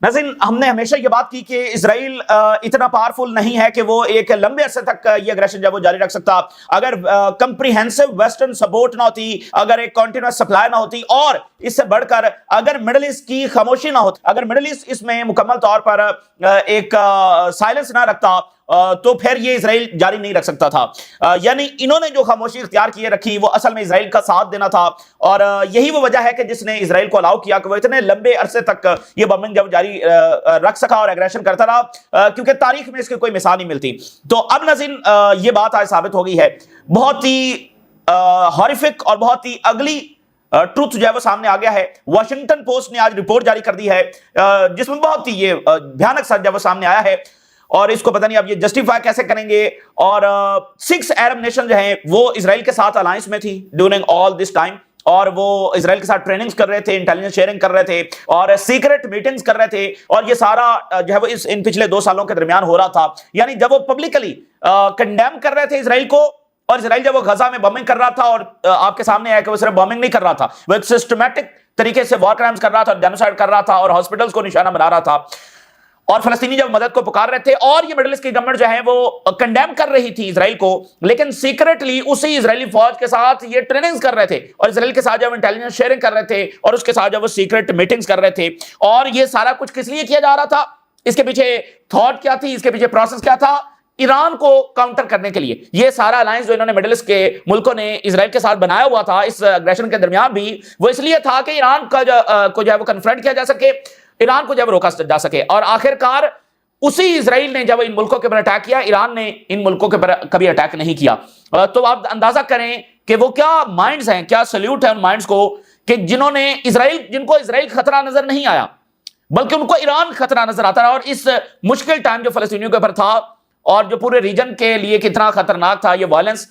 ناظرین، ہم نے ہمیشہ یہ بات کی کہ اسرائیل اتنا پاورفل نہیں ہے کہ وہ ایک لمبے عرصے تک یہ اگریشن جب وہ جاری رکھ سکتا. اگر کمپریہنسو ویسٹرن سپورٹ نہ ہوتی، اگر ایک کنٹینیوس سپلائی نہ ہوتی، اور اس سے بڑھ کر اگر مڈل ایسٹ کی خاموشی نہ ہوتی، اگر مڈل ایسٹ اس میں مکمل طور پر ایک سائلنس نہ رکھتا، تو پھر یہ اسرائیل جاری نہیں رکھ سکتا تھا. یعنی انہوں نے جو خاموشی اختیار کیے رکھی وہ اصل میں اسرائیل کا ساتھ دینا تھا، اور یہی وہ وجہ ہے کہ جس نے اسرائیل کو الاؤ کیا کہ وہ اتنے لمبے عرصے تک یہ بمبنگ جب جاری رکھ سکا اور ایگریشن کرتا رہا، کیونکہ تاریخ میں اس کی کوئی مثال نہیں ملتی. تو اب ناظرین یہ بات آج ثابت ہو گئی ہے، بہت ہی ہارفک اور بہت ہی اگلی ٹروتھ جو ہے وہ سامنے آ گیا ہے. واشنگٹن پوسٹ نے آج رپورٹ جاری کر دی ہے جس میں بہت ہی یہ بھیانک سچ جو ہے وہ سامنے آیا ہے، اور اس کو پتہ نہیں اب یہ جسٹیفائی کیسے کریں گے. اور 6 عرب نیشن جو ہیں وہ اسرائیل کے ساتھ الائنس میں تھی ڈیورنگ آل دس ٹائم، اور وہ اسرائیل کے ساتھ ٹریننگز کر رہے تھے، انٹیلیجنس شیئرنگ کر رہے تھے، اور سیکرٹ میٹنگز کر رہے تھے، اور یہ سارا جو ہے وہ ان پچھلے 2 سالوں کے درمیان ہو رہا تھا. یعنی جب وہ پبلکلی کنڈیم کر رہے تھے اسرائیل کو، اور اسرائیل جب وہ غزہ میں بمبنگ کر رہا تھا، اور آپ کے سامنے آیا کہ وہ صرف بمبنگ نہیں کر رہا تھا، وہ ایک سسٹمیٹک طریقے سے وار کرائمز کر رہا تھا، جینوسائیڈ کر رہا تھا، اور ہاسپٹلز کو نشانہ بنا رہا تھا، اور فلسطینی جب مدد کو پکار رہے تھے، اور یہ مڈل ایسٹ کی گورنمنٹ جو ہے وہ کنڈیم کر رہی تھی اسرائیل کو، لیکن سیکرٹلی اسی اسرائیلی فوج کے ساتھ یہ ٹریننگز کر رہے تھے، اور اسرائیل کے ساتھ جب انٹیلیجنس شیئرنگ کر رہے تھے، اور اس کے ساتھ جب وہ سیکرٹ میٹنگز کر رہے تھے. اور یہ سارا کچھ کس لیے کیا جا رہا تھا؟ اس کے پیچھے تھاٹ کیا تھی؟ اس کے پیچھے پروسیس کیا تھا؟ ایران کو کاؤنٹر کرنے کے لیے. یہ سارا الائنس جو انہوں نے مڈل ایسٹ کے ملکوں نے اسرائیل کے ساتھ بنایا ہوا تھا اس اگریشن کے درمیان بھی، وہ اس لیے تھا کہ ایران کا جو ہے وہ کنفرنٹ کیا جا سکے، ایران کو جب روکا جا سکے. اور آخر کار اسی اسرائیل نے جب ان ملکوں کے پر اٹیک کیا، ایران نے ان ملکوں کے پر کبھی اٹیک نہیں کیا. تو آپ اندازہ کریں کہ وہ کیا مائنڈز ہیں، کیا سلیوٹ ہے ان مائنڈز کو کہ جن کو اسرائیل خطرہ نظر نہیں آیا، بلکہ ان کو ایران خطرہ نظر آتا رہا. اور اس مشکل ٹائم جو فلسطینیوں کے اوپر تھا، اور جو پورے ریجن کے لیے کتنا خطرناک تھا یہ وائلنس،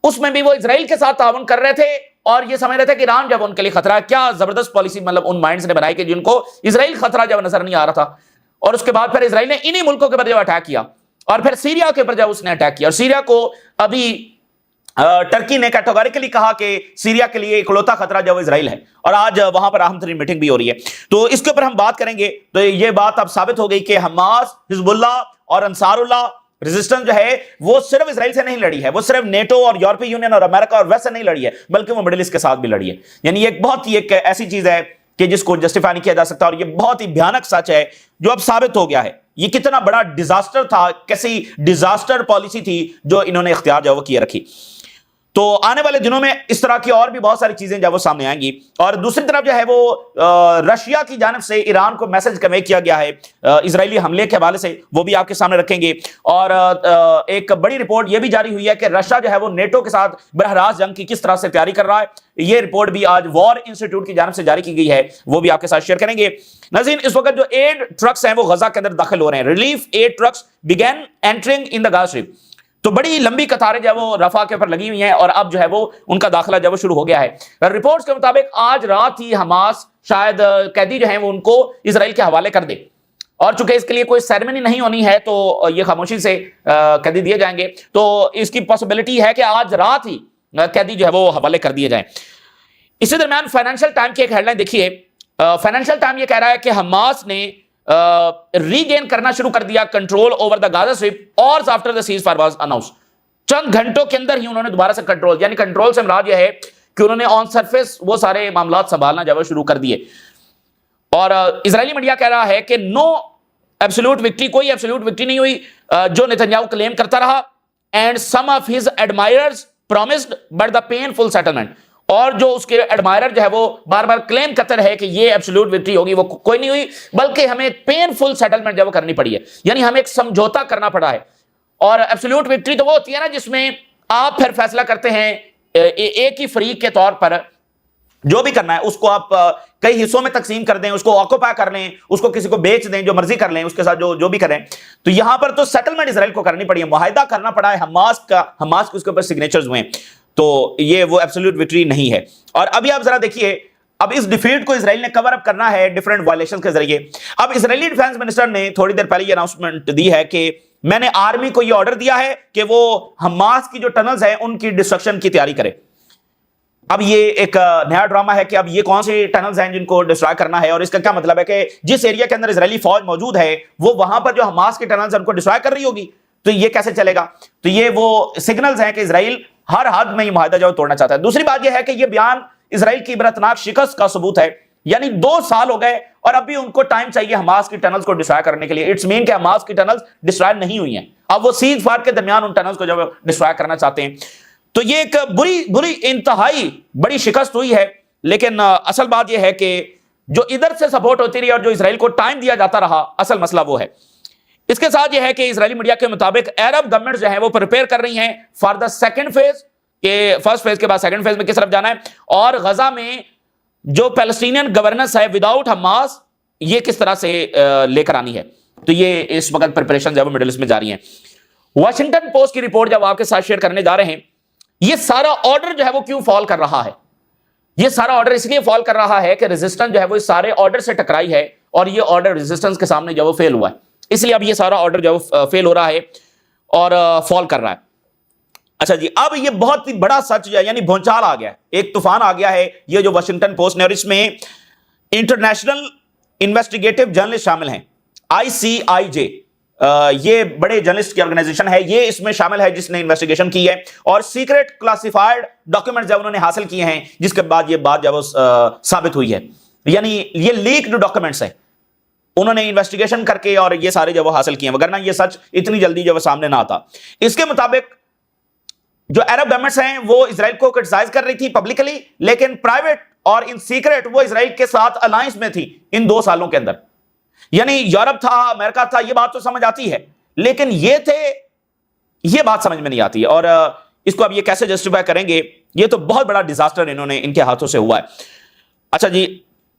اس میں بھی وہ اسرائیل کے ساتھ تعاون کر رہے تھے، اور یہ سمجھ رہے تھے کہ ایران جب ان کے لیے خطرہ ہے. کیا زبردست پالیسی مطلب ان مائنڈز نے بنائی کہ جن کو اسرائیل خطرہ جب نظر نہیں آ رہا تھا. اور اس کے بعد پھر اسرائیل نے انہی ملکوں کے اوپر جب اٹیک کیا، اور پھر سیریا کے اوپر جب اس نے اٹیک کیا، اور سیریا کو ابھی ٹرکی نے کیٹیگوریکلی کہا کہ سیریا کے لیے اکلوتا خطرہ جو اسرائیل ہے، اور آج وہاں پر اہم ترین میٹنگ بھی ہو رہی ہے. تو اس کے اوپر ہم بات کریں گے. تو یہ بات اب ثابت ہو گئی کہ حماس، حزب اللہ اور انصار اللہ ریزسٹنس جو ہے وہ صرف اسرائیل سے نہیں لڑی ہے، وہ صرف نیٹو اور یورپی یونین اور امریکہ اور ویسٹ سے نہیں لڑی ہے، بلکہ وہ مڈل ایسٹ کے ساتھ بھی لڑی ہے. یعنی یہ بہت ہی ایک ایسی چیز ہے کہ جس کو جسٹیفائی نہیں کیا جا سکتا، اور یہ بہت ہی بھیانک سچ ہے جو اب ثابت ہو گیا ہے. یہ کتنا بڑا ڈیزاسٹر تھا، کیسی ڈیزاسٹر پالیسی تھی جو انہوں نے اختیار جو وہ کیے رکھی. تو آنے والے دنوں میں اس طرح کی اور بھی بہت ساری چیزیں جو وہ سامنے آئیں گی. اور دوسری طرف جو ہے وہ رشیا کی جانب سے ایران کو میسج کنوے کیا گیا ہے اسرائیلی حملے کے حوالے سے، وہ بھی آپ کے سامنے رکھیں گے. اور ایک بڑی رپورٹ یہ بھی جاری ہوئی ہے کہ رشیا جو ہے وہ نیٹو کے ساتھ براہ راست جنگ کی کس طرح سے تیاری کر رہا ہے. یہ رپورٹ بھی آج وار انسٹیٹیوٹ کی جانب سے جاری کی گئی ہے، وہ بھی آپ کے ساتھ شیئر کریں گے. ناظرین، اس وقت جو ایڈ ٹرکس ہیں وہ غزہ کے اندر داخل ہو رہے ہیں. Relief aid trucks began entering in the Gaza strip. تو بڑی لمبی قطاریں جو وہ رفح کے اوپر لگی ہوئی ہیں، اور اب جو ہے وہ ان کا داخلہ جو وہ شروع ہو گیا ہے. رپورٹس کے مطابق آج رات ہی حماس شاید قیدی جو ہیں وہ ان کو اسرائیل کے حوالے کر دے، اور چونکہ اس کے لیے کوئی سیریمنی نہیں ہونی ہے تو یہ خاموشی سے قیدی دیے جائیں گے. تو اس کی پاسبلٹی ہے کہ آج رات ہی قیدی جو ہے وہ حوالے کر دیے جائیں. اسی درمیان فائنینشل ٹائم کی ایک ہیڈ لائن دیکھیے. فائنینشل ٹائم یہ کہہ رہا ہے کہ حماس نے ری گین کرنا شروع کر دیا control over the Gaza strip اور after the ceasefire was announce. چند گھنٹوں کے اندر ہی انہوں نے دوبارہ سے کنٹرول، یعنی کنٹرول سے مراد یہ ہے کہ انہوں نے آن سرفیس وہ سارے معاملات سنبھالنا جو ہے شروع کر دیے. اور اسرائیلی میڈیا کہہ رہا ہے کہ نو ایبسولوٹ وکٹری، کوئی ایبسولوٹ وکٹری نہیں ہوئی جو نتنیاہو کلیم کرتا رہا. And some of his admirers promised but the painful settlement. اور جو اس کے ایڈمائرر جو ہے وہ بار بار کلیم کرتے رہے کہ یہ ایبسولوٹ وکٹری ہوگی، وہ کوئی نہیں ہوئی، بلکہ ہمیں پینفل سیٹلمنٹ جو وہ کرنی پڑی ہے، یعنی ہمیں ایک سمجھوتا کرنا پڑا ہے. اور ایبسولوٹ وکٹری تو وہ ہوتی ہے نا جس میں آپ پھر فیصلہ کرتے ہیں ایک ہی فریق کے طور پر جو بھی کرنا ہے اس کو آپ کئی حصوں میں تقسیم کر دیں، اس کو آکوپائی کر لیں، اس کو کسی کو بیچ دیں، جو مرضی کر لیں، اس کے ساتھ جو بھی کریں. تو یہاں پر تو سیٹلمنٹ اسرائیل کو کرنی پڑی ہے، معاہدہ کرنا پڑا ہے حماس کے اس کے اوپر سگنیچرز ہوئے. تو یہ وہ ایبسولوٹ وکٹری نہیں ہے. اور ابھی آپ ذرا دیکھیے، اب اس ڈیفیٹ کو اسرائیل نے کور اپ کرنا ہے ڈیفرنٹ وائلیشن کے ذریعے. اب اسرائیلی ڈیفینس منسٹر نے تھوڑی دیر پہلے یہ اناؤنسمنٹ دی ہے کہ میں نے آرمی کو یہ آرڈر دیا ہے کہ وہ حماس کی جو ٹنلز ہیں ان کی ڈسٹرکشن کی تیاری کرے. اب یہ ایک نیا ڈرامہ ہے کہ اب یہ کون سے ٹنلز ہیں جن کو ڈسٹرائے کرنا ہے، اور اس کا کیا مطلب ہے کہ جس ایریا کے اندر اسرائیلی فوج موجود ہے وہ وہاں پر جو حماس کے ٹنلز ہیں ان کو ڈسٹرائے کر رہی ہوگی، تو یہ کیسے چلے گا؟ تو یہ وہ سگنلز ہیں کہ اسرائیل ہر حد میں یہ معاہدہ جو توڑنا چاہتا ہے۔ دوسری بات یہ ہے کہ یہ بیان اسرائیل کی عبرتناک شکست کا ثبوت ہے، یعنی 2 سال ہو گئے اور اب بھی ان کو ٹائم چاہیے حماس کی ٹنلز کو ڈسٹرائے کرنے کے لیے۔ اٹس مین کہ حماس کی ٹنلز ڈسٹرائے نہیں ہوئی ہیں، اب وہ سیز فائر کے درمیان ان ٹنلز کو جو ڈسٹرائے کرنا چاہتے ہیں۔ تو یہ ایک بری انتہائی بڑی شکست ہوئی ہے، لیکن اصل بات یہ ہے کہ جو ادھر سے سپورٹ ہوتی رہی اور جو اسرائیل کو ٹائم دیا جاتا رہا، اصل مسئلہ وہ ہے۔ اس کے ساتھ یہ ہے کہ اسرائیلی میڈیا کے مطابق عرب گورنمنٹ جو ہیں وہ پریپیئر کر رہی ہیں فار دا سیکنڈ فیز، کہ فرسٹ فیز کے بعد سیکنڈ فیز میں کس طرف جانا ہے، اور غزہ میں جو پیلسٹینین گورننس ہے وداؤٹ حماس یہ کس طرح سے لے کر آنی ہے۔ تو یہ اس وقت پریپریشن جو ہے وہ مڈل ایسٹ میں جاری ہیں۔ واشنگٹن پوسٹ کی رپورٹ جب آپ کے ساتھ شیئر کرنے جا رہے ہیں، یہ سارا آرڈر جو ہے وہ کیوں فال کر رہا ہے؟ یہ سارا آرڈر اس لیے فال کر رہا ہے کہ ریزسٹنس جو ہے وہ اس سارے آرڈر سے ٹکرائی ہے، اور یہ آرڈر ریزسٹنس کے سامنے جو وہ فیل ہوا ہے، اس لیے اب یہ سارا آرڈر جو فیل ہو رہا ہے اور فال کر رہا ہے۔ اچھا جی، اب یہ بہت ہی بڑا سچ جو ہے، یعنی بھونچال آ گیا ہے، ایک طوفان آ گیا ہے، یہ جو واشنگٹن پوسٹ نے، اور اس میں انٹرنیشنل انویسٹیگیٹو جرنلسٹ شامل ہیں، ICIJ، یہ بڑے جرنلسٹ کی آرگنائزیشن ہے، یہ اس میں شامل ہے جس نے انویسٹیگیشن کی ہے اور سیکرٹ کلاسیفائڈ ڈاکیومنٹ جو انہوں نے حاصل کیے ہیں، جس کے بعد یہ بات جو ثابت ہوئی ہے، یعنی یہ لیکڈ ڈاکیومنٹس ہیں، انہوں نے انویسٹیگیشن کر کے اور یہ سارے جو وہ حاصل کیے ہیں، وگرنہ یہ سچ اتنی جلدی جو وہ سامنے نہ آتا۔ اس کے مطابق جو عرب گورنمنٹس ہیں وہ اسرائیل کو کرٹیسائز کر رہی تھی پبلکلی، لیکن پرائیویٹ اور ان سیکرٹ وہ اسرائیل کے ساتھ الائنس میں تھی ان 2 سالوں کے اندر، یعنی یورپ تھا، امریکہ تھا، یہ بات تو سمجھ آتی ہے، لیکن یہ تھے، یہ بات سمجھ میں نہیں آتی، اور اس کو اب یہ کیسے جسٹیفائی کریں گے؟ یہ تو بہت بڑا ڈیزاسٹر انہوں نے ان کے ہاتھوں سے ہوا ہے۔ اچھا جی،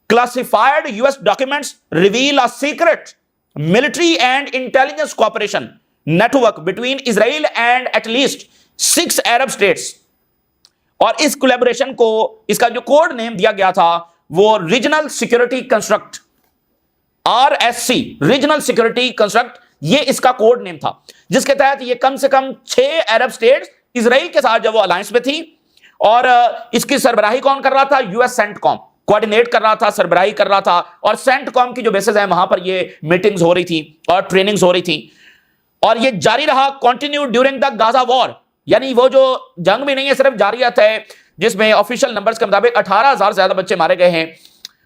classified US documents reveal a secret military and intelligence cooperation network between Israel and at least 6 Arab states، اور اس کولیبوریشن کو اس کا جو کوڈ نیم دیا گیا تھا وہ regional security construct, RSC، regional security construct, یہ اس کا کوڈ نیم تھا، جس کے تحت یہ کم سے کم 6 عرب سٹیٹس اسرائیل کے ساتھ جب وہ الائنس میں تھی، اور اس کی سربراہی کون کر رہا تھا؟ US سینٹ کام کوارڈینیٹ کر رہا تھا، سربراہی کر رہا تھا، اور سینٹ کام کی جو بیسز ہیں وہاں پر یہ میٹنگز ہو رہی تھی اور ٹریننگز ہو رہی تھی، اور یہ جاری رہا کنٹینیو ڈیورنگ دا غازہ وار، یعنی وہ جو جنگ بھی نہیں ہے، صرف جاریت ہے، جس میں آفیشیل نمبرز کے مطابق 18,000 سے زیادہ بچے مارے گئے ہیں،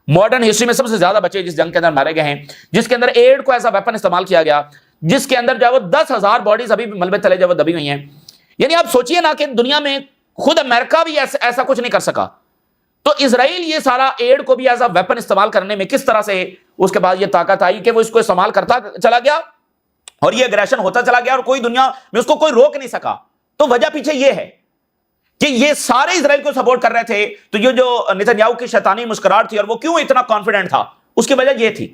ماڈرن ہسٹری میں سب سے زیادہ بچے جس جنگ کے اندر مارے گئے ہیں، جس کے اندر ایڈ کو ایسا ویپن استعمال کیا گیا، جس کے اندر جو ہے وہ 10,000 باڈیز ابھی بھی ملبے تلے جو وہ دبی ہوئی ہیں۔ یعنی آپ سوچئے نا کہ دنیا میں خود امریکہ بھی ایسا کچھ نہیں کر سکا، تو اسرائیل یہ سارا ایڈ کو بھی ایسا ویپن استعمال کرنے میں کس طرح سے اس کے بعد یہ طاقت آئی کہ وہ اس کو استعمال کرتا چلا گیا اور یہ اگریشن ہوتا چلا گیا، اور کوئی دنیا میں اس کو کوئی روک نہیں سکا۔ تو وجہ پیچھے یہ ہے کہ یہ سارے اسرائیل کو سپورٹ کر رہے تھے، تو یہ جو نتنیاہو کی شیطانی مسکراہٹ تھی اور وہ کیوں اتنا کانفیڈنٹ تھا، اس کی وجہ یہ تھی۔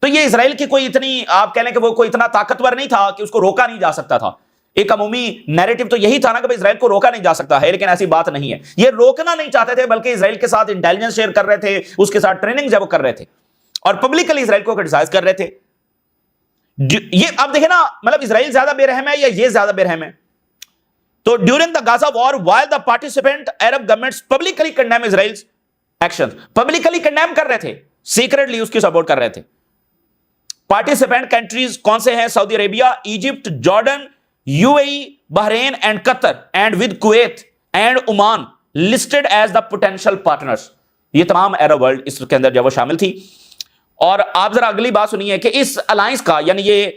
تو یہ اسرائیل کی کوئی اتنی، آپ کہہ لیں کہ وہ کوئی اتنا طاقتور نہیں تھا کہ اس کو روکا نہیں جا سکتا تھا۔ ایک عمومی نیریٹو تو یہی تھا نا کہ اسرائیل کو روکا نہیں جا سکتا ہے، لیکن ایسی بات نہیں ہے، یہ روکنا نہیں چاہتے تھے بلکہ اسرائیل کے ساتھ انٹیلیجنس شیئر کر رہے تھے، اس کے ساتھ ٹریننگ جب کر رہے تھے اور پبلکلی اسرائیل کو کرٹیسائز کر رہے تھے۔ یہ اب دیکھیں نا، مطلب اسرائیل زیادہ بے رحم ہے یا یہ زیادہ بے رحم ہے؟ تو during the Gaza war while the participant Arab governments publicly condemn Israel's actions، publicly condemn کر رہے تھے، سیکریٹلی اس کی سپورٹ کر رہے تھے۔ پارٹیسپینٹ کنٹریز کون سے ہیں؟ سعودی عربیہ، Egypt, Jordan, UAE، Bahrain and Qatar and with Kuwait and Oman listed as the potential partners، یہ تمام عرب ورلڈ اس کے اندر جب وہ شامل تھی۔ اور آپ ذرا اگلی بات سنیے کہ اس الائنس کا، یعنی یہ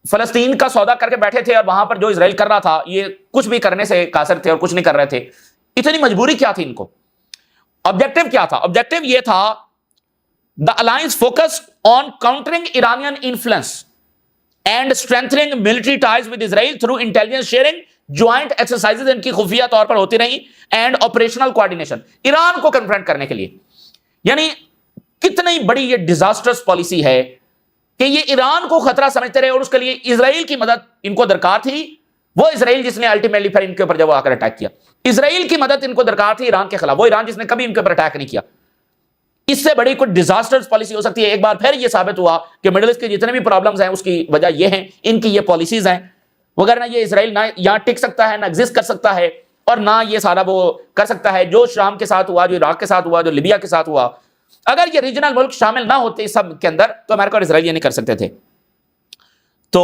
فلسطین کا سودا کر کے بیٹھے تھے اور وہاں پر جو اسرائیل کر رہا تھا یہ کچھ بھی کرنے سے قاصر تھے اور کچھ نہیں کر رہے تھے۔ اتنی مجبوری کیا تھی ان کو؟ آبجیکٹو کیا تھا؟ آبجیکٹو یہ تھا the alliance focused on countering Iranian influence and strengthening military ties with Israel through intelligence sharing, joint exercises ان کی خفیہ طور پر ہوتی رہی and operational coordination، ایران کو کنفرنٹ کرنے کے لیے۔ یعنی کتنی بڑی یہ ڈیزاسٹرس پالیسی ہے کہ یہ ایران کو خطرہ سمجھتے رہے اور اس کے لیے اسرائیل کی مدد ان کو درکار تھی، وہ اسرائیل جس نے الٹیمیٹلی پھر ان کے اوپر جب وہ آ کر اٹیک کیا، اسرائیل کی مدد ان کو درکار تھی ایران کے خلاف، وہ ایران جس نے کبھی ان کے اوپر اٹیک نہیں کیا۔ اس سے بڑی کوئی ڈیزاسٹرز پالیسی ہو سکتی ہے؟ ایک بار پھر یہ ثابت ہوا کہ مڈل ایسٹ کے جتنے بھی پرابلمز ہیں اس کی وجہ یہ ہیں، ان کی یہ پالیسیز ہیں، وغیرہ یہ اسرائیل نہ یہاں ٹک سکتا ہے نہ ایگزسٹ کر سکتا ہے، اور نہ یہ سارا وہ کر سکتا ہے جو شام کے ساتھ ہوا, جو عراق کے ساتھ ہوا, جو لیبیا کے ساتھ ہوا. اگر یہ ریجنل ملک شامل نہ ہوتے اس سب کے اندر تو امریکہ اور اسرائیل یہ نہیں کر سکتے تھے. تو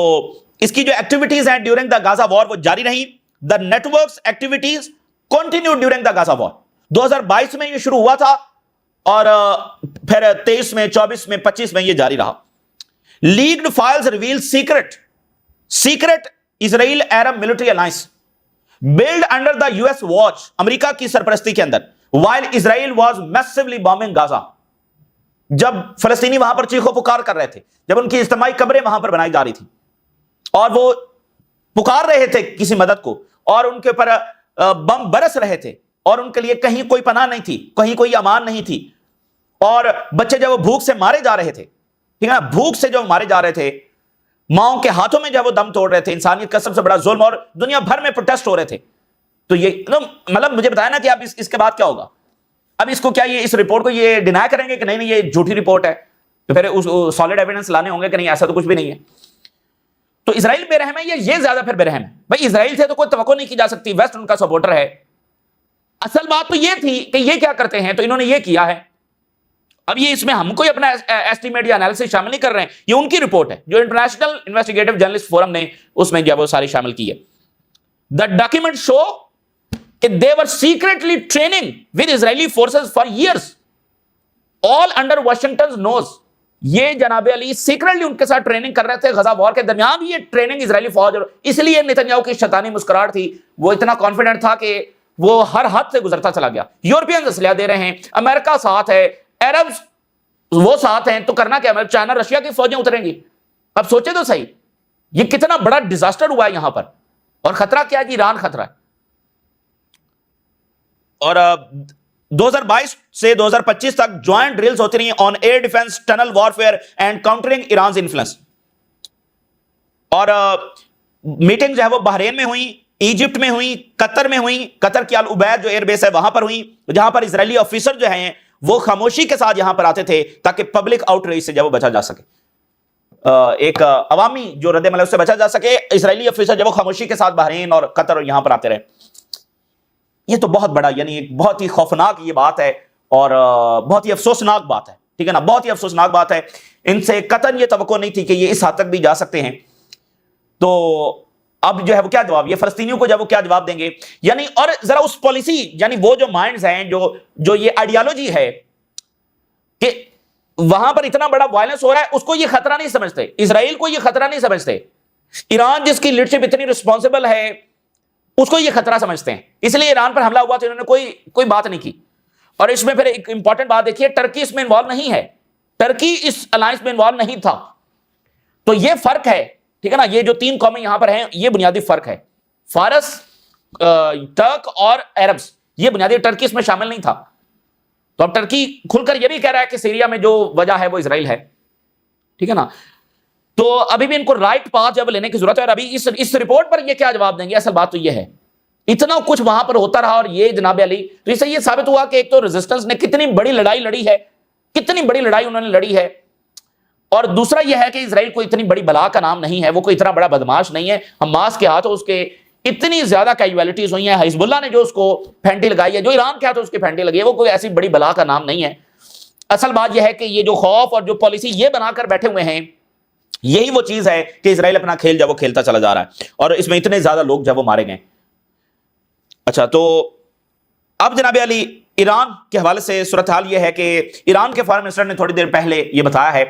اس کی جو ایکٹیویٹیز ہیں ڈیورنگ دا غازہ وار وہ جاری رہی. The networks activities continued during the Gaza war. 2022 میں یہ شروع ہوا تھا اور پھر 23 میں, 24 میں, 25 میں یہ جاری رہا. Leaked files reveal secret Israel Arab military alliance built under the U S watch, امریکہ کی سرپرستی کے اندر, while Israel was massively bombing Gaza. جب فلسطینی وہاں پر چیخو پکار کر رہے تھے, جب ان کی اجتماعی قبریں وہاں پر بنائی جا رہی تھی اور وہ پکار رہے تھے کسی مدد کو اور ان کے اوپر بم برس رہے تھے اور ان کے لیے کہیں کوئی پناہ نہیں تھی, کہیں کوئی امان نہیں تھی, اور بچے جب وہ بھوک سے مارے جا رہے تھے, ٹھیک ہے نا, بھوک سے جو مارے جا رہے تھے, ماؤں کے ہاتھوں میں جب وہ دم توڑ رہے تھے, انسانیت کا سب سے بڑا ظلم, اور دنیا بھر میں پروٹیسٹ ہو رہے تھے. تو یہ مطلب مجھے بتایا نا کہ اب اس کے بعد کیا ہوگا. اب اس کو کیا یہ اس رپورٹ کو یہ ڈینائی کریں گے کہ نہیں یہ جھوٹی رپورٹ ہے, تو پھر سالڈ ایویڈنس لانے ہوں گے کہ نہیں ایسا تو کچھ بھی نہیں ہے. تو اسرائیل بے رحم ہے یا یہ زیادہ پھر بے رحم ہے؟ بھائی اسرائیل سے تو کوئی توقع نہیں کی جا سکتی, ویسٹ ان کا سپورٹر ہے. اصل بات تو یہ تھی کہ یہ کیا کرتے ہیں, تو انہوں نے یہ کیا ہے. اب یہ اس میں ہم کوئی اپنا ایسٹیمیٹ یا انالیسس شامل نہیں کر رہے ہیں, یہ ان کی رپورٹ ہے جو انٹرنیشنل انویسٹیگیٹو جرنلسٹ فورم نے اس میں جو وہ ساری شامل کی ہے. دا ڈاکیومنٹ شو کہ they were secretly training with Israeli forces for years, all under Washington's nose. یہ جناب علی سیکرٹلی ان کے ساتھ ٹریننگ کر رہے تھے غزہ وار کے درمیان بھی یہ ٹریننگ اسرائیلی فوج, اور اس لیے نتنیاہو کی شیطانی مسکراہٹ تھی, وہ اتنا کانفیڈنٹ تھا کہ وہ ہر حد سے گزرتا چلا گیا. یورپینز اسلحہ دے رہے ہیں, امریکہ ساتھ ہے, عربز وہ ساتھ ہیں, تو کرنا کیا, چائنا رشیا کی فوجیں اتریں گی. اب سوچے تو صحیح یہ کتنا بڑا ڈیزاسٹر ہوا ہے یہاں پر, اور خطرہ کیا ہے جی, ایران خطرہ ہے. اور 2022 سے 2025 تک جوائنٹ ڈرلز ہوتی رہی on air defence, tunnel warfare and countering Iran's influence. اور میٹنگ جو ہے وہ بحرین میں ہوئی, ایجپٹ میں ہوئی, قطر میں ہوئی. قطر کی العبید جو ایئر بیس ہے وہاں پر ہوئی, جہاں پر اسرائیلی آفیسر جو ہیں وہ خاموشی کے ساتھ یہاں پر آتے تھے تاکہ پبلک آؤٹ ریچ سے جب وہ بچا جا سکے, ایک عوامی جو رد عمل سے بچا جا سکے. اسرائیلی آفیسر جب وہ خاموشی کے ساتھ بحرین اور قطر اور یہاں پر آتے رہے. یہ تو بہت بڑا, یعنی ایک بہت ہی خوفناک یہ بات ہے اور بہت ہی افسوسناک بات ہے, ٹھیک ہے نا, بہت ہی افسوسناک بات ہے. ان سے قطعاً یہ توقع نہیں تھی کہ یہ اس حد تک بھی جا سکتے ہیں. تو اب جو ہے وہ کیا جواب, یہ فلسطینیوں کو جب وہ کیا جواب دیں گے, یعنی اور ذرا اس پالیسی, یعنی وہ جو مائنڈز ہیں جو یہ آئیڈیالوجی ہے کہ وہاں پر اتنا بڑا وائلنس ہو رہا ہے, اس کو یہ خطرہ نہیں سمجھتے, اسرائیل کو یہ خطرہ نہیں سمجھتے. ایران جس کی لیڈرشپ اتنی رسپانسبل ہے اس کو یہ خطرہ سمجھتے ہیں, اس لیے ایران پر حملہ ہوا تو انہوں نے کوئی بات نہیں کی. اور اس میں پھر ایک امپورٹنٹ بات دیکھیے, ٹرکی اس میں انوالو نہیں ہے, ٹرکی اس الائنس میں انوالو نہیں تھا. تو یہ فرق ہے, ٹھیک ہے نا, یہ جو تین قومیں یہاں پر ہیں یہ بنیادی فرق ہے, فارس, ٹرک اور عربز, یہ بنیادی, ٹرکی اس میں شامل نہیں تھا. تو اب ٹرکی کھل کر یہ بھی کہہ رہا ہے کہ سیریا میں جو وجہ ہے وہ اسرائیل ہے, ٹھیک ہے نا. تو ابھی بھی ان کو رائٹ پاتھ جب لینے کی ضرورت ہے. اور ابھی اس رپورٹ پر یہ کیا جواب دیں گے, اصل بات تو یہ ہے اتنا کچھ وہاں پر ہوتا رہا. اور یہ جناب علی, تو اس سے یہ ثابت ہوا کہ ایک تو ریزسٹنس نے کتنی بڑی لڑائی لڑی ہے, کتنی بڑی لڑائی انہوں نے لڑی ہے, اور دوسرا یہ ہے کہ اسرائیل کوئی اتنی بڑی بلا کا نام نہیں ہے, وہ کوئی اتنا بڑا بدماش نہیں ہے. حماس کے ہاتھوں اس کے اتنی زیادہ کیجویلٹیز ہوئی ہیں, حزب اللہ نے جو اس کو پھینٹی لگائی ہے, جو ایران کے ہاتھوں اس کی پھینٹی لگی ہے, وہ کوئی ایسی بڑی بلا کا نام نہیں ہے. اصل بات یہ ہے کہ یہ جو خوف اور جو پالیسی یہ بنا کر بیٹھے ہوئے ہیں, یہی وہ چیز ہے کہ اسرائیل اپنا کھیل جب وہ کھیلتا چلا جا رہا ہے, اور اس میں اتنے زیادہ لوگ جب وہ مارے گئے. اچھا, تو اب جناب علی ایران کے حوالے سے صورتحال یہ ہے کہ ایران کے فارن منسٹر نے تھوڑی دیر پہلے یہ بتایا ہے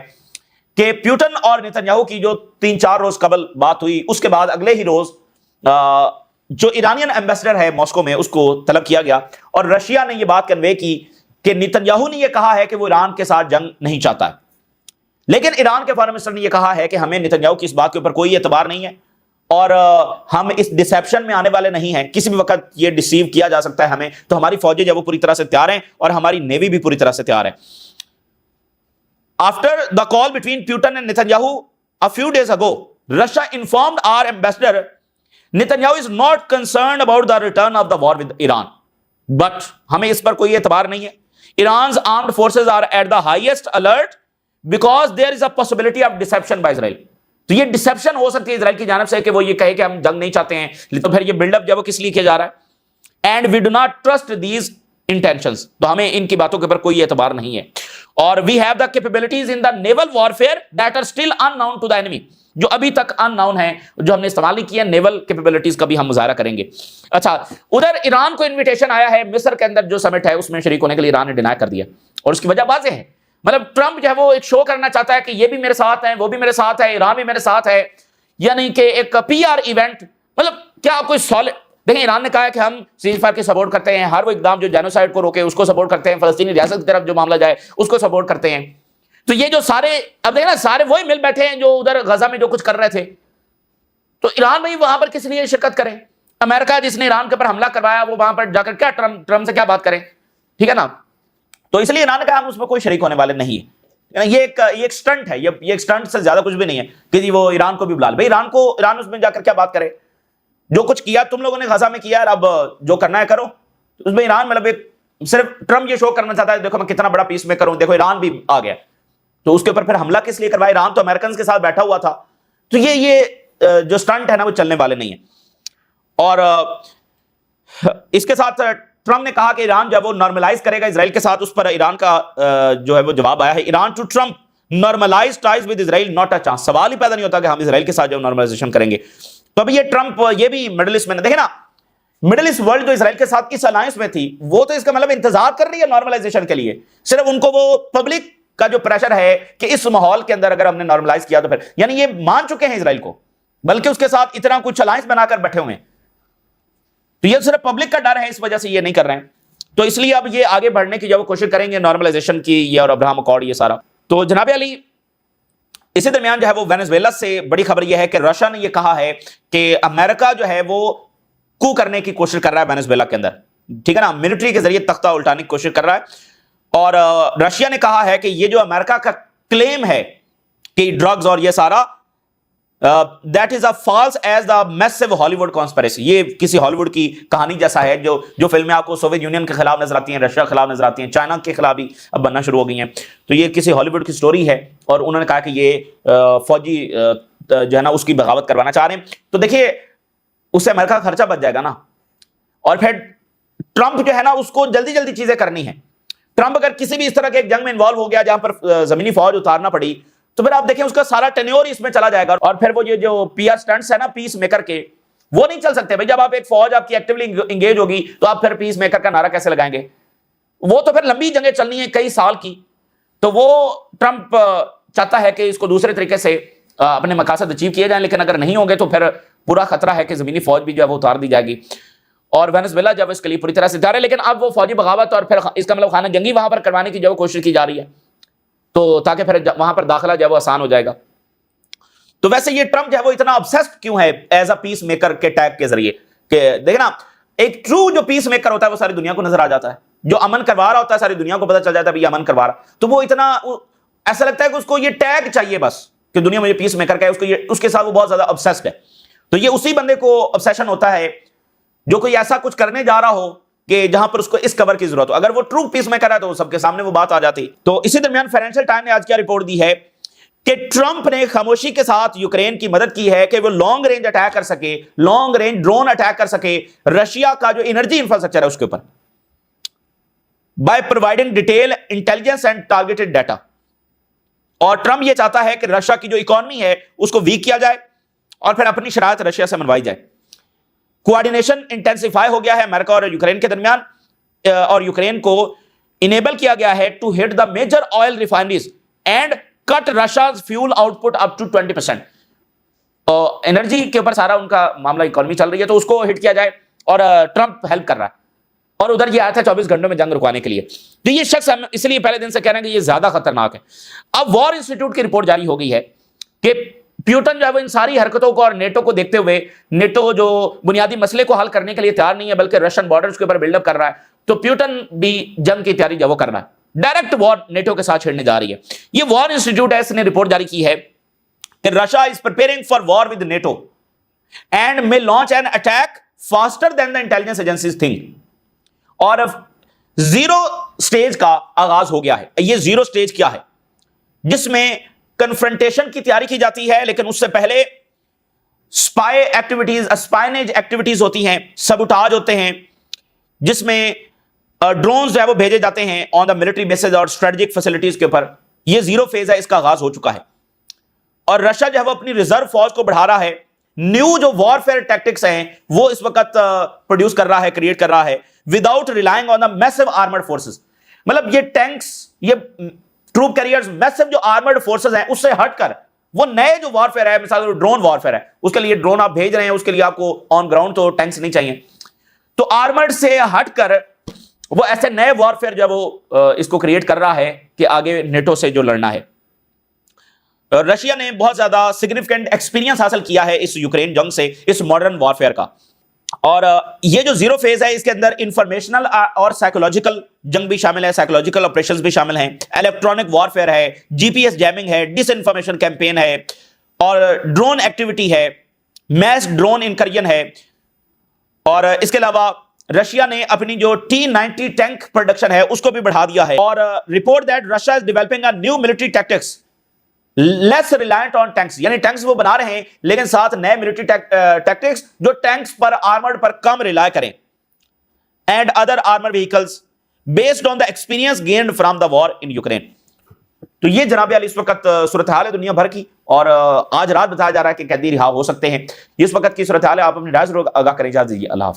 کہ پیوٹن اور نتنیاہو کی جو 3-4 روز قبل بات ہوئی, اس کے بعد اگلے ہی روز جو ایرانین ایمبیسڈر ہے ماسکو میں اس کو طلب کیا گیا, اور رشیا نے یہ بات کنوے کی کہ نتنیاہو نے یہ کہا ہے کہ وہ ایران کے ساتھ جنگ نہیں چاہتا ہے, لیکن ایران کے فارن منسٹر نے یہ کہا ہے کہ ہمیں نتنیاہو کی اس بات کے اوپر کوئی اعتبار نہیں ہے, اور ہم اس ڈسیپشن میں آنے والے نہیں ہیں, کسی بھی وقت یہ ڈسیو کیا جا سکتا ہے ہمیں, تو ہماری فوجیں جب وہ پوری طرح سے تیار ہیں اور ہماری نیوی بھی پوری طرح سے تیار ہے. After the call between Putin and Netanyahu a few days ago, Russia informed our ambassador Netanyahu is not concerned about the return of the war with Iran. But ہمیں اس پر کوئی اعتبار نہیں ہے. Iran's armed forces are at the highest alert because there is a possibility of deception by Israel. تو یہ deception ہو سکتی ہے اسرائیل کی جانب سے کہ وہ یہ کہے کہ ہم جنگ نہیں چاہتے ہیں, تو پھر یہ بلڈ اپ جب وہ کس لیے کیا جا رہا ہے. and we do not trust these intentions. تو ہمیں ان کی باتوں کے اوپر کوئی اعتبار نہیں ہے. اور we have the capabilities in the naval warfare that are still unknown to the enemy. جو ابھی تک ان ناؤن ہیں, جو ہم نے استعمال نہیں کیا, نیول کیپیبلٹیز کا بھی ہم مظاہرہ کریں گے. اچھا, ادھر ایران کو انویٹیشن آیا ہے مصر کے اندر جو سمٹ ہے اس میں شریک ہونے کے لیے, ایران نے ڈینائی کر دیا, اور اس کی وجہ واضح ہے. مطلب ٹرمپ جو ہے وہ ایک شو کرنا چاہتا ہے کہ یہ بھی میرے ساتھ ہیں, وہ بھی میرے ساتھ ہے, ایران بھی میرے ساتھ ہے, یعنی کہ ایک پی آر ایونٹ. مطلب کیا کوئی سالڈ, دیکھیں ایران نے کہا ہے کہ ہم سیز فائر کی سپورٹ کرتے ہیں, ہر وہ اقدام جو جینوسائیڈ کو روکے اس کو سپورٹ کرتے ہیں, فلسطینی ریاست کی طرف جو معاملہ جائے اس کو سپورٹ کرتے ہیں. تو یہ جو سارے, اب دیکھیں نا, سارے وہی مل بیٹھے ہیں جو ادھر غزہ میں جو کچھ کر رہے تھے. تو ایران میں وہاں پر کس لیے شرکت کرے؟ امریکہ جس نے ایران کے اوپر حملہ کروایا وہ وہاں پر جا کر کیا ٹرمپ سے کیا بات کریں؟ ٹھیک ہے نا. تو اس لیے ایران نے کہا ہم اس میں کوئی شریک ہونے والے نہیں ہیں. یہ ایک سٹنٹ ہے, یہ ایک سٹنٹ سے زیادہ کچھ بھی نہیں ہے کہ جی وہ ایران کو بھی بلا لے. بھائی ایران اس میں جا کر کیا بات کرے؟ جو کچھ کیا تم لوگوں نے غزہ میں کیا, اب جو کرنا ہے کرو. اس میں ایران مطلب صرف ٹرمپ یہ شو کرنا چاہتا ہے دیکھو میں کتنا بڑا پیس میکر ہوں, دیکھو ایران بھی آ گیا. تو اس کے اوپر پھر حملہ کس لیے کروایا؟ ایران تو امریکنز کے ساتھ بیٹھا ہوا تھا. تو یہ جو سٹنٹ ہے نا وہ چلنے والے نہیں ہیں. اور اس کے ساتھ ٹرمپ نے کہا کہ ایران جب وہ نارملائز کرے گا اسرائیل کے ساتھ, اس پر ایران کا جو ہے وہ جواب آیا ہے, Iran to Trump normalize ties with Israel not a chance. سوال ہی پیدا نہیں ہوتا کہ ہم اسرائیل کے ساتھ جو نارملائزیشن کریں گے. تو ابھی یہ ٹرمپ یہ بھی مڈل ایسٹ میں دیکھیں نا, مڈل ایسٹ ورلڈ جو اسرائیل کے ساتھ اس الائنس میں تھی وہ تو اس کا مطلب انتظار کر رہی ہے نارملائزیشن کے لیے. صرف ان کو وہ پبلک کا جو پریشر ہے کہ اس ماحول کے اندر اگر ہم نے نارملائز کیا تو پھر, یعنی یہ مان چکے ہیں اسرائیل کو, بلکہ اس کے ساتھ اتنا کچھ الائنس بنا کر بیٹھے ہوئے ہیں. تو یہ صرف پبلک کا ڈر ہے, اس وجہ سے یہ نہیں کر رہے ہیں. تو اس لیے اب یہ آگے بڑھنے کی جو کوشش کریں گے نارملائزیشن کی, یہ اور ابراہم اکارڈ یہ سارا. تو جناب علی اسی درمیان جو ہے وہ وینزویلا سے بڑی خبر یہ ہے کہ رشیا نے یہ کہا ہے کہ امریکہ جو ہے وہ کو کرنے کی کوشش کر رہا ہے وینزویلا کے اندر. ٹھیک ہے نا, ملٹری کے ذریعے تختہ الٹانے کی کوشش کر رہا ہے. اور رشیا نے کہا ہے کہ یہ جو امریکہ کا کلیم ہے کہ ڈرگز اور یہ سارا, that is a false as the massive Hollywood conspiracy. یہ کسی ہالی ووڈ کی کہانی جیسا ہے جو فلمیں آپ کو سوویت یونین کے خلاف نظر آتی ہیں, رشیا کے خلاف نظر آتی ہیں, چائنا کے خلاف بھی اب بننا شروع ہو گئی ہیں. تو یہ کسی ہالی ووڈ کی سٹوری ہے, اور انہوں نے کہا کہ یہ فوجی جو ہے نا اس کی بغاوت کروانا چاہ رہے ہیں. تو دیکھیے اس سے امریکہ کا خرچہ بچ جائے گا نا, اور پھر ٹرمپ جو ہے نا اس کو جلدی جلدی چیزیں کرنی ہیں. ٹرمپ اگر کسی بھی اس طرح کے ایک جنگ میں انوالو ہو گیا جہاں پر زمینی فوج اتارنا پڑی, تو پھر آپ دیکھیں اس کا سارا ٹینیور اس میں چلا جائے گا. اور پھر وہ یہ جو پی آر سٹنٹس ہے نا پیس میکر کے, وہ نہیں چل سکتے. بھائی جب آپ ایک فوج آپ کی ایکٹیولی انگیج ہوگی تو آپ پھر پیس میکر کا نعرہ کیسے لگائیں گے؟ وہ تو پھر لمبی جنگیں چلنی ہیں کئی سال کی. تو وہ ٹرمپ چاہتا ہے کہ اس کو دوسرے طریقے سے اپنے مقاصد اچیو کیے جائیں, لیکن اگر نہیں ہوں گے تو پھر پورا خطرہ ہے کہ زمینی فوج بھی جو ہے وہ اتار دی جائے گی. اور وینزویلا جب اس کے لیے پوری طرح سے تیار ہے, لیکن اب وہ فوجی بغاوت اور پھر اس کا مطلب خانہ جنگی وہاں پر کروانے کی جو کوشش کی جا رہی ہے, تو تاکہ پھر وہاں پر داخلہ جو ہے وہ آسان ہو جائے گا. تو ویسے یہ ٹرمپ جو ہے وہ اتنا obsessed کیوں ہے ایز اے پیس میکر کے ٹیگ کے ذریعے, کہ دیکھیں نا ایک ٹرو جو پیس میکر ہوتا ہے وہ ساری دنیا کو نظر آ جاتا ہے, جو امن کروا رہا ہوتا ہے ساری دنیا کو پتہ چل جاتا ہے یہ امن کروا رہا. تو وہ اتنا ایسا لگتا ہے کہ اس کو یہ ٹیگ چاہیے بس کہ دنیا میں یہ پیس میکر کا ہے, اس کے ساتھ وہ بہت زیادہ obsessed ہے. تو یہ اسی بندے کو obsession ہوتا ہے جو کوئی ایسا کچھ کرنے جا رہا ہو کہ جہاں پر اس کو اس کور کی ضرورت ہو. اگر وہ ٹرو پیس میکر ہے تو سب کے سامنے وہ بات آ جاتی. تو اسی درمیان فائنینشل ٹائم نے آج کیا رپورٹ دی ہے کہ ٹرمپ نے خاموشی کے ساتھ یوکرین کی مدد کی ہے کہ وہ لانگ رینج اٹیک کر سکے, لانگ رینج ڈرون اٹیک کر سکے رشیا کا جو انرجی انفراسٹرکچر ہے اس کے اوپر, by providing detail intelligence and targeted data. اور ٹرمپ یہ چاہتا ہے کہ رشیا کی جو اکانومی ہے اس کو ویک کیا جائے اور پھر اپنی شرائط رشیا سے منوائی جائے. کوآرڈینیشن انٹینسیفائی ہو گیا ہے امریکہ اور یوکرین کے درمیان, اور یوکرین کو انیبل کیا گیا ہے to hit the major oil refineries and cut Russia's fuel آؤٹ پٹ اپ ٹو 20%. انرجی کے اوپر سارا ان کا معاملہ اکانومی چل رہی ہے تو اس کو ہٹ کیا جائے, اور ٹرمپ ہیلپ کر رہا ہے. اور ادھر یہ آیا تھا 24 گھنٹوں میں جنگ رکوانے کے لیے. تو یہ شخص ہم اس لیے پہلے دن سے کہہ رہے ہیں کہ یہ زیادہ خطرناک ہے. اب وار انسٹیٹیوٹ کی رپورٹ جاری ہو گئی ہے کہ پیوٹن جو ہے وہ ان ساری حرکتوں کو اور نیٹو کو دیکھتے ہوئے, نیٹو جو بنیادی مسئلے کو حل کرنے کے لیے تیار نہیں ہے بلکہ رشین بارڈرز کے اوپر بلڈ اپ کر رہا ہے, تو پیوٹن بھی جنگ کی تیاری جو وہ کر رہا ہے, ڈائریکٹ وار نیٹو کے ساتھ چھیڑنے جا رہی ہے. یہ وار انسٹیٹیوٹ ہے, اس نے رپورٹ جاری کی ہے کہ Russia is preparing for war with NATO and may launch an attack faster than the intelligence agencies think. اور زیرو سٹیج کا آغاز ہو گیا ہے. یہ زیرو سٹیج کیا ہے؟ جس میں کنفرنٹیشن کی تیاری کی جاتی ہے, لیکن اس سے پہلے اسپائی ایکٹیویٹیز, اسپائنیج ایکٹیویٹیز ہوتی ہیں, سبوٹاج ہوتے ہیں, جس میں ڈرونز جو ہے وہ بھیجے جاتے ہیں آن دا ملٹری بیسز اور اسٹریٹجک فیسلٹیز کے اوپر. یہ زیرو فیز ہے, اس کا آغاز ہو چکا ہے. اور رشیا جو ہے وہ اپنی ریزرو فوج کو بڑھا رہا ہے. نیو جو وارفیئر ٹیکٹکس ہیں وہ اس وقت پروڈیوس کر رہا ہے, کریٹ کر رہا ہے, without relying on the meso armoured forces. مطلب یہ ٹینکس, یہ ٹروپ کیریئرز, میسو جو آرمرڈ فورسز ہیں اس سے ہٹ کر وہ نئے جو وارفیئر ہے, مثال ڈرون وارفیئر ہے, اس کے لیے ڈرون آپ بھیج رہے ہیں, اس کے لیے آپ کو آن گراؤنڈ تو ٹینکس نہیں چاہیے. تو آرمرڈ سے ہٹ کر وہ ایسے نئے وارفیئر جو وہ اس کو کریٹ کر رہا ہے کہ آگے نیٹو سے جو لڑنا ہے. رشیا نے بہت زیادہ سگنیفیکنٹ ایکسپیرینس حاصل کیا ہے اس یوکرین جنگ سے, اس ماڈرن وارفیئر کا. اور یہ جو زیرو فیز ہے اس کے اندر انفارمیشنل اور سائیکولوجیکل جنگ بھی شامل ہے, سائیکولوجیکل آپریشنز بھی شامل ہیں, الیکٹرانک وارفیئر ہے, جی پی ایس جیمنگ ہے, ڈس انفارمیشن کیمپین ہے, اور ڈرون ایکٹیویٹی ہے, میس ڈرون انکرجن ہے. اور اس کے علاوہ رشیا نے اپنی جو T-90 ٹینک پروڈکشن ہے اس کو بھی بڑھا دیا ہے. اور report that Russia is developing a new military tactics less reliant on tanks, یعنی ٹینکس وہ بنا رہے ہیں لیکن ساتھ نئے ملٹری ٹیکٹکس جو ٹینکس پر, آرمرڈ پر کم ریلائی کریں, and other armour vehicles based on the experience gained from the war in Ukraine. تو یہ جناب علی اس وقت صورتحال ہے دنیا بھر کی, اور آج رات بتایا جا رہا ہے کہ قیدی رہا ہو سکتے ہیں. اس وقت کی صورتحال ہے, آپ اپنی رائے ضرور آگاہ کریں. اجازت دیجیے, اللہ حافظ.